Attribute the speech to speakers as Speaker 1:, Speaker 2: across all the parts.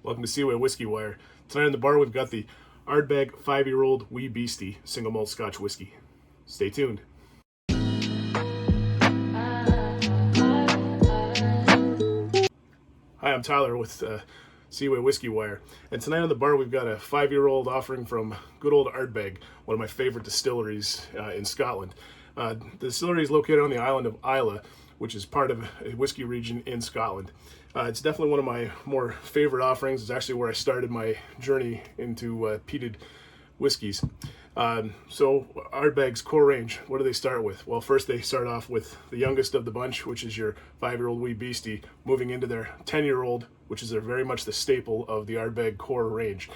Speaker 1: Welcome to Seaway Whisky Wire. Tonight on the bar we've got the Ardbeg 5-year-old Wee Beastie single malt Scotch whiskey. Stay tuned. Hi, I'm Tyler with Seaway Whisky Wire, and tonight on the bar we've got a 5-year-old offering from good old Ardbeg, one of my favorite distilleries in Scotland. The distillery is located on the island of Islay, which is part of a whiskey region in Scotland. It's definitely one of my more favorite offerings. It's actually where I started my journey into peated whiskeys. So Ardbeg's core range, what do they start with? Well, first they start off with the youngest of the bunch, which is your 5-year-old Wee Beastie, moving into their 10-year-old, which is very much the staple of the Ardbeg core range.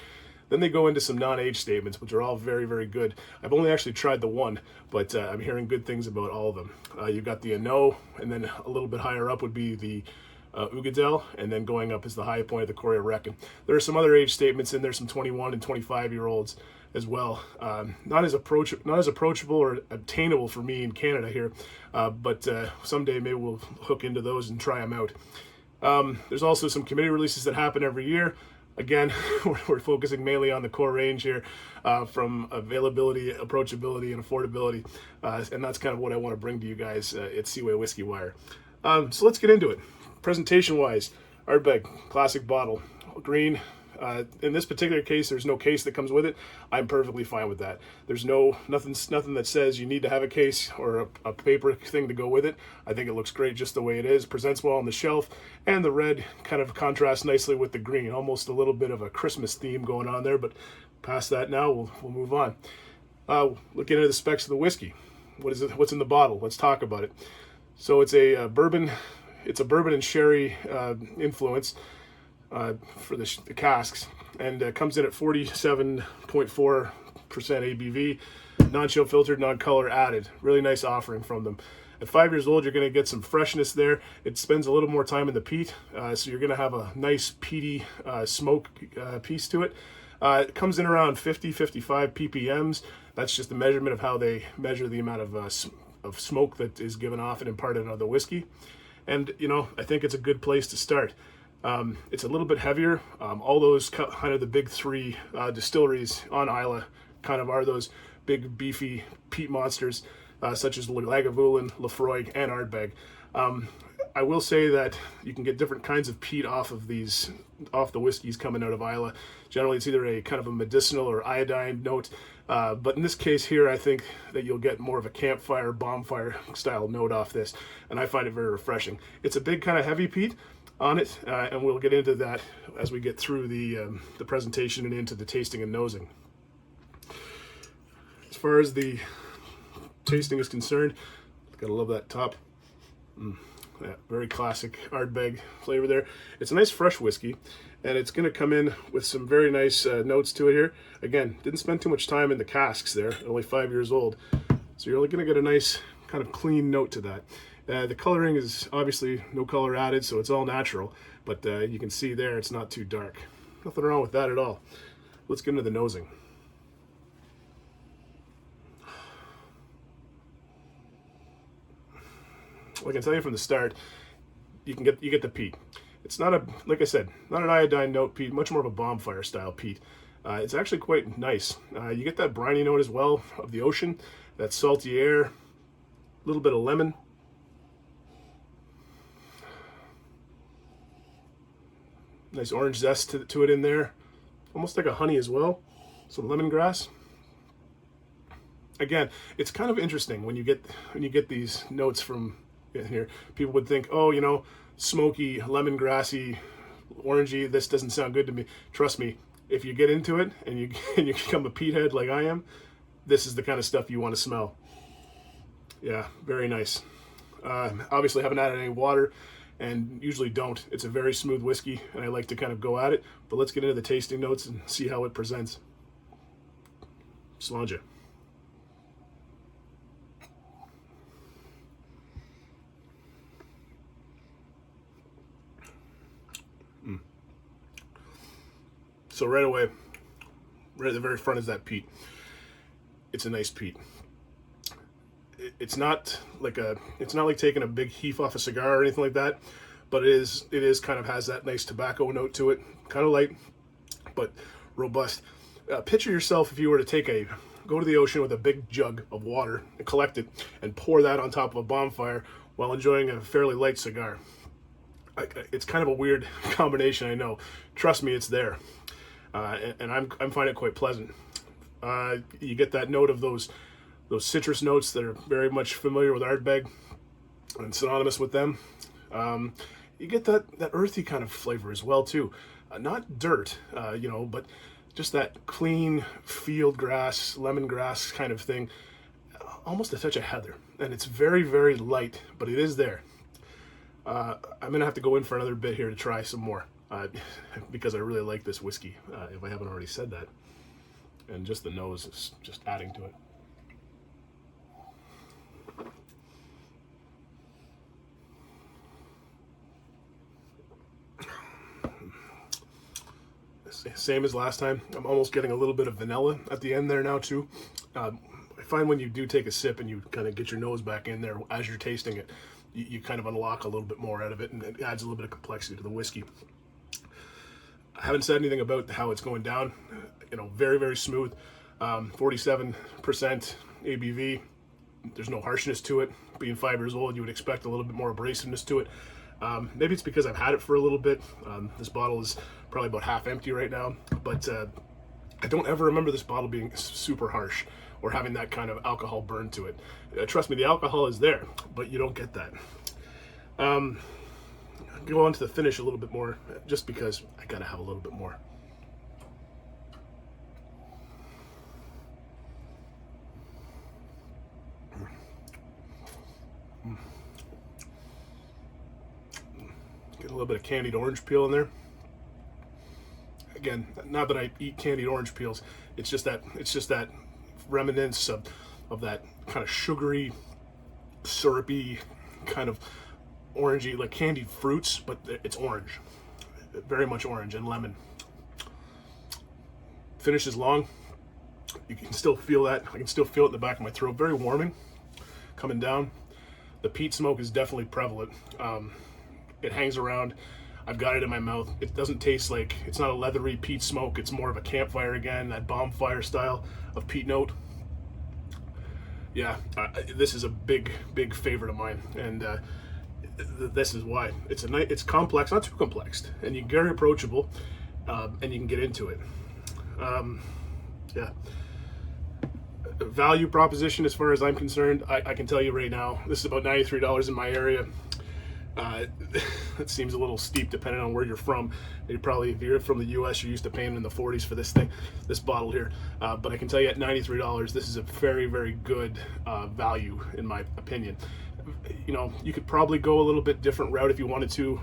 Speaker 1: Then they go into some non-age statements, which are all very, very good. I've only actually tried the one, but I'm hearing good things about all of them. You've got the Ano, and then a little bit higher up would be the Ugadel, and then going up is the high point of the Coria Reckon. There are some other age statements in there, some 21 and 25-year-olds as well. Not as approachable or obtainable for me in Canada here, but someday maybe we'll hook into those and try them out. There's also some committee releases that happen every year. Again, we're focusing mainly on the core range here, from availability, approachability, and affordability, and that's kind of what I want to bring to you guys at Seaway Whisky Wire. So let's get into it. Presentation-wise, Ardbeg, classic bottle, green. In this particular case, there's no case that comes with it. I'm perfectly fine with that. There's nothing that says you need to have a case or a paper thing to go with it. I think it looks great just the way it is. Presents well on the shelf, and the red kind of contrasts nicely with the green. Almost a little bit of a Christmas theme going on there, but past that now, we'll move on. Looking into the specs of the whiskey. What's in the bottle? Let's talk about it. So it's a bourbon. It's a bourbon and sherry influence for the casks, and comes in at 47.4% ABV, non-chill filtered, non-color added. Really nice offering from them. At 5 years old, you're going to get some freshness there. It spends a little more time in the peat, so you're going to have a nice peaty smoke piece to it. It comes in around 50-55 ppms. That's just the measurement of how they measure the amount of smoke that is given off and imparted on the whiskey. And, you know, I think it's a good place to start. It's a little bit heavier. All those kind of the big three distilleries on Islay kind of are those big, beefy peat monsters, such as Lagavulin, Laphroaig, and Ardbeg. I will say that you can get different kinds of peat off the whiskeys coming out of Islay. Generally, it's either a kind of a medicinal or iodine note, but in this case here, I think that you'll get more of a campfire, bonfire style note off this, and I find it very refreshing. It's a big kind of heavy peat on it, and we'll get into that as we get through the presentation and into the tasting and nosing. As far as the tasting is concerned, gotta love that top. Yeah, very classic Ardbeg flavor there. It's a nice fresh whiskey, and it's going to come in with some very nice notes to it here. Again, didn't spend too much time in the casks there, only 5 years old. So you're only going to get a nice kind of clean note to that. The coloring is obviously no color added, so it's all natural, but you can see there it's not too dark. Nothing wrong with that at all. Let's get into the nosing. Well, I can tell you from the start, you get the peat. It's not like I said, not an iodine note peat, much more of a bonfire style peat. It's actually quite nice. You get that briny note as well of the ocean, that salty air, a little bit of lemon. Nice orange zest to it in there, almost like a honey as well, some lemongrass. Again, it's kind of interesting when you get these notes from in here. People would think, oh, you know, smoky, lemongrassy, orangey, this doesn't sound good to me. Trust me, if you get into it and you become a peat head like I am, this is the kind of stuff you want to smell. Yeah, very nice. Obviously haven't added any water, and usually don't. It's a very smooth whiskey, and I like to kind of go at it. But let's get into the tasting notes and see how it presents. Slàinte. So right away, right at the very front is that peat. It's a nice peat. It's not like taking a big heaf off a cigar or anything like that, but it is kind of has that nice tobacco note to it. kind of light, but robust. Picture yourself if you were to go to the ocean with a big jug of water and collect it and pour that on top of a bonfire while enjoying a fairly light cigar. It's kind of a weird combination, I know. Trust me, it's there. And I'm finding it quite pleasant. You get that note of those citrus notes that are very much familiar with Ardbeg and synonymous with them. You get that earthy kind of flavor as well too. Not dirt, but just that clean field grass, lemongrass kind of thing. Almost a touch of heather. And it's very, very light, but it is there. I'm going to have to go in for another bit here to try some more. Because I really like this whiskey, if I haven't already said that. And just the nose is just adding to it. Same as last time. I'm almost getting a little bit of vanilla at the end there now too. I find when you do take a sip and you kind of get your nose back in there as you're tasting it, you kind of unlock a little bit more out of it, and it adds a little bit of complexity to the whiskey. I haven't said anything about how it's going down. Very, very smooth. 47% ABV. There's no harshness to it. Being 5 years old, you would expect a little bit more abrasiveness to it. Maybe it's because I've had it for a little bit. This bottle is probably about half empty right now, but I don't ever remember this bottle being super harsh or having that kind of alcohol burn to it. Trust me, the alcohol is there, but you don't get that. I'll go on to the finish a little bit more, just because I gotta have a little bit more. Get a little bit of candied orange peel in there. Again, not that I eat candied orange peels. It's just that remnants of that kind of sugary, syrupy kind of orangey, like candied fruits, but it's orange, very much orange and lemon. Finish is long. You can still feel that. I can still feel it in the back of my throat. Very warming, coming down. The peat smoke is definitely prevalent. It hangs around. I've got it in my mouth. It doesn't taste like, it's not a leathery peat smoke. It's more of a campfire again, that bonfire style of peat note. Yeah, this is a big, big favorite of mine, and this is why. It's complex, not too complex, and you're very approachable, and you can get into it. Yeah. Value proposition, as far as I'm concerned, I can tell you right now, this is about $93 in my area. It seems a little steep depending on where you're from. If you're from the US, you're used to paying in the 40s for this bottle here. But I can tell you at $93, this is a very, very good value in my opinion. You could probably go a little bit different route if you wanted to.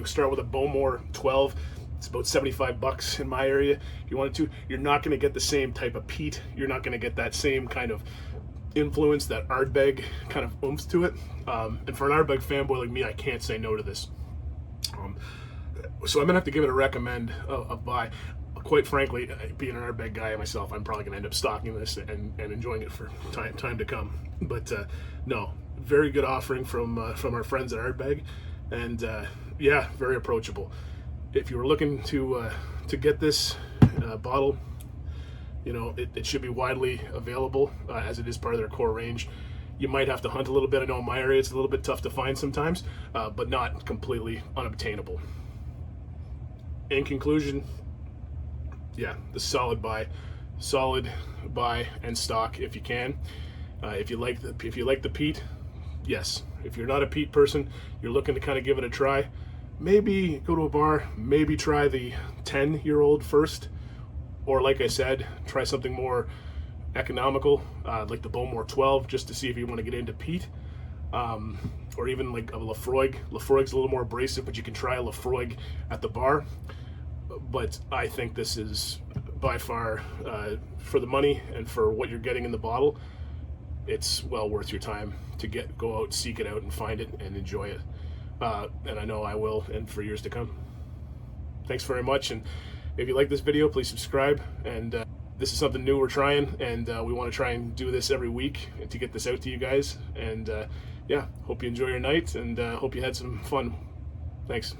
Speaker 1: Start with a Bowmore 12. It's about $75 in my area. If you wanted to, you're not going to get the same type of peat. You're not going to get that same kind of influence, that Ardbeg kind of oomph to it. And for an Ardbeg fanboy like me, I can't say no to this. So I'm gonna have to give it a recommend of buy. Quite frankly, being an Ardbeg guy myself, I'm probably gonna end up stocking this and enjoying it for time to come. But no, very good offering from our friends at Ardbeg, and yeah, very approachable. If you were looking to get this bottle, it should be widely available, as it is part of their core range. You might have to hunt a little bit. I know in my area it's a little bit tough to find sometimes, but not completely unobtainable. In conclusion, yeah, the solid buy and stock if you can. If you like the peat, yes. If you're not a peat person, you're looking to kind of give it a try, maybe go to a bar, maybe try the 10-year-old first. Or like I said, try something more economical, like the Bowmore 12, just to see if you want to get into peat. Or even like a Lafroig. Lafroig's a little more abrasive, but you can try a Lafroig at the bar. But I think this is by far, for the money and for what you're getting in the bottle, it's well worth your time to go out, seek it out, and find it and enjoy it. And I know I will, and for years to come. Thanks very much, and if you like this video, please subscribe. And this is something new we're trying, and we want to try and do this every week to get this out to you guys. And yeah, hope you enjoy your night, and hope you had some fun. Thanks.